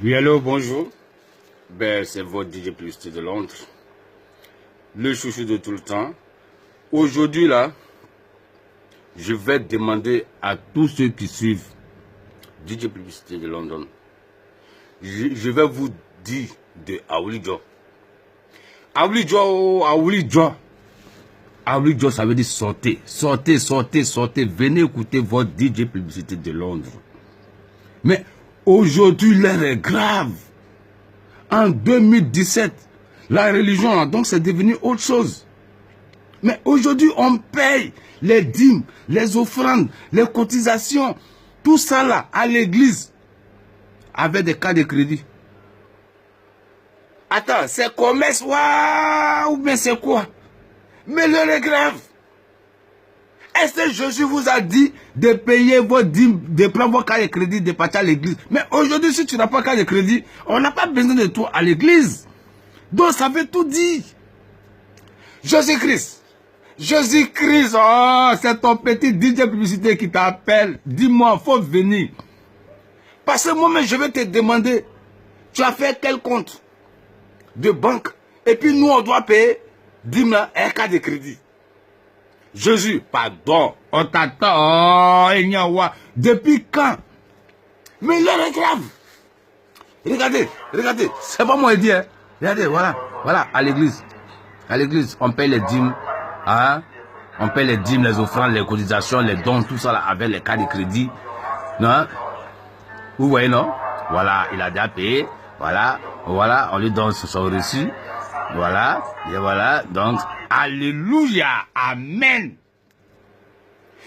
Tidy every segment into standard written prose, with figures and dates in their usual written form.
Oui, allô, bonjour. Ben, c'est votre DJ Publicité de Londres. Le chouchou de tout le temps. Aujourd'hui, là, je vais demander à tous ceux qui suivent DJ Publicité de Londres. Je vais vous dire de Awulijo. Awulijo, ça veut dire sortez. Sortez. Venez écouter votre DJ Publicité de Londres. Mais aujourd'hui, l'heure est grave. En 2017, la religion, donc, c'est devenu autre chose. Mais aujourd'hui, on paye les dîmes, les offrandes, les cotisations, tout ça là, à l'église, avec des cas de crédit. Attends, c'est commerce, waouh, mais c'est quoi? Mais l'heure est grave. Est-ce que Jésus vous a dit de payer vos dîmes, de prendre vos cas de crédit, de partir à l'église? Mais aujourd'hui, si tu n'as pas de cas de crédit, on n'a pas besoin de toi à l'église. Donc, ça veut tout dire. Jésus-Christ, oh, c'est ton petit DJ Publicité qui t'appelle. Dis-moi, il faut venir. Parce que moi-même, je vais te demander, tu as fait quel compte de banque? Et puis nous, on doit payer, dis-moi, un cas de crédit. Jésus, pardon, on t'attend, oh, depuis quand? Mais l'heure est grave. Regardez, c'est pas moi qui dis, hein. Regardez, voilà, à l'église, on paye les dîmes, hein? On paye les dîmes, les offrandes, les cotisations, les dons, tout ça là, avec les cas de crédit, non? Vous voyez, non? Voilà, il a déjà payé, voilà, on lui donne son reçu, voilà, et voilà, donc, alléluia, amen.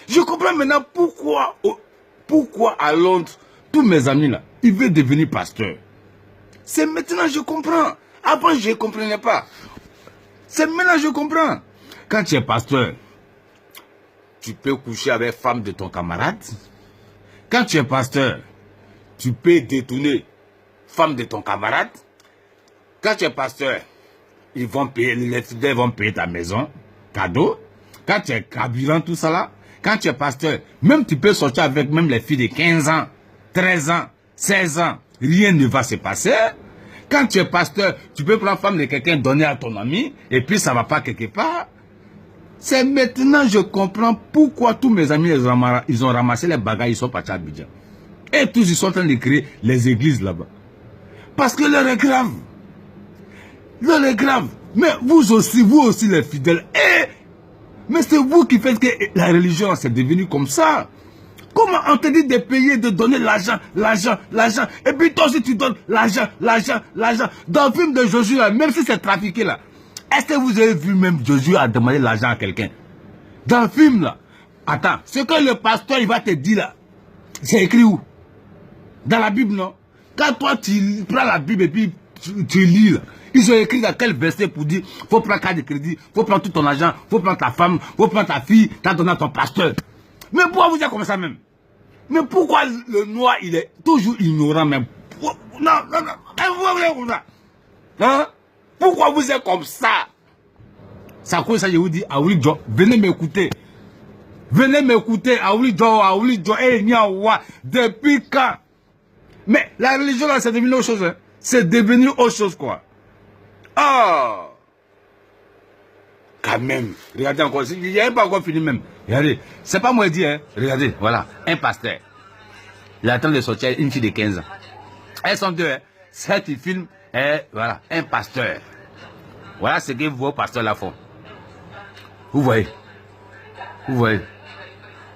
Je comprends maintenant pourquoi à Londres, tous mes amis là, ils veulent devenir pasteurs. C'est maintenant je comprends. Avant je ne comprenais pas. C'est maintenant je comprends. Quand tu es pasteur, tu peux coucher avec la femme de ton camarade. Quand tu es pasteur, tu peux détourner femme de ton camarade. Quand tu es pasteur, ils vont payer, les fidèles vont payer ta maison, cadeau. Quand tu es carburant, tout ça là, quand tu es pasteur, même tu peux sortir avec même les filles de 15 ans, 13 ans, 16 ans, rien ne va se passer. Quand tu es pasteur, tu peux prendre femme de quelqu'un, donner à ton ami, et puis ça ne va pas quelque part. C'est maintenant je comprends pourquoi tous mes amis, ils ont ramassé les bagages, ils sont partis à Abidjan. Et tous ils sont en train de créer les églises là-bas. Parce que l'heure est grave. L'heure est grave. Mais vous aussi les fidèles. Mais c'est vous qui faites que la religion c'est devenu comme ça. Comment on te dit de payer, de donner l'argent. Et puis toi aussi tu donnes l'argent. Dans le film de Jésus, là, même si c'est trafiqué là, est-ce que vous avez vu même Jésus a demandé l'argent à quelqu'un? Dans le film là, attends, ce que le pasteur il va te dire là, c'est écrit où? Dans la Bible, non? Quand toi tu prends la Bible et puis tu lis là, ils ont écrit dans quel verset pour dire faut prendre carte de crédit, faut prendre tout ton argent, faut prendre ta femme, faut prendre ta fille, t'as donné à ton pasteur. Mais pourquoi vous êtes comme ça même? Mais pourquoi le noir il est toujours ignorant même? Non, hein? Pourquoi vous êtes comme ça? C'est à cause de ça je vous dis, Awulijo, venez m'écouter. Awulijo, depuis quand? Mais la religion là c'est devenu autre chose, hein? C'est devenu autre chose quoi. Ah! Quand même, regardez encore, il n'y a pas encore fini même. Regardez, c'est pas moi qui dis, hein. Regardez, voilà, un pasteur. Il est en train de sortir une fille de 15 ans. Elles sont deux, hein. Cette filme, voilà, un pasteur. Voilà ce que vos pasteurs là font. Vous voyez?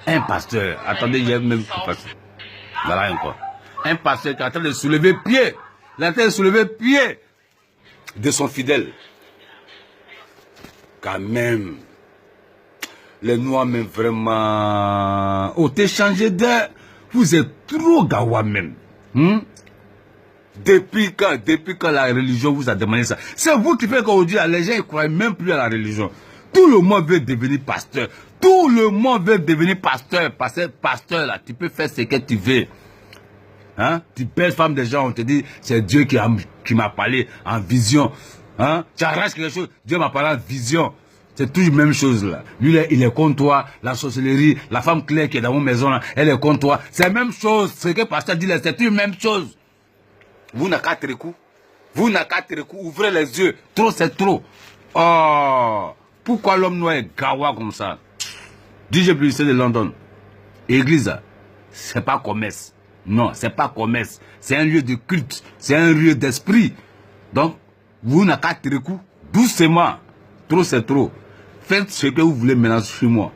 Un pasteur. Attendez, j'ai même un pasteur. Voilà encore. Un pasteur qui est en train de soulever pied. Il est en train de soulever pied de son fidèle. Quand même, les noirs même vraiment, oh t'es changé d'air, vous êtes trop gawa même. Depuis quand la religion vous a demandé ça? C'est vous qui faites qu'aujourd'hui les gens ne croient même plus à la religion. Tout le monde veut devenir pasteur. Parce que pasteur là, tu peux faire ce que tu veux. Hein? Tu pèses femme des gens, on te dit c'est Dieu qui m'a parlé en vision. Hein? Tu arraches quelque chose, Dieu m'a parlé en vision. C'est toujours la même chose là. Lui là, il est contre toi, la sorcellerie, la femme claire qui est dans mon maison là, elle est contre toi. C'est la même chose. Ce que le pasteur dit là, c'est toujours la même chose. Vous n'avez qu'à Térékou. Vous n'avez qu'à Térékou. Ouvrez les yeux. Trop, c'est trop. Oh, pourquoi l'homme noir est gawa comme ça? DJ Publicité de London. Église, c'est pas commerce. Non, c'est pas commerce. C'est un lieu de culte. C'est un lieu d'esprit. Donc, vous n'avez qu'à Térékou. Doucement. Trop, c'est trop. Faites ce que vous voulez maintenant chez moi.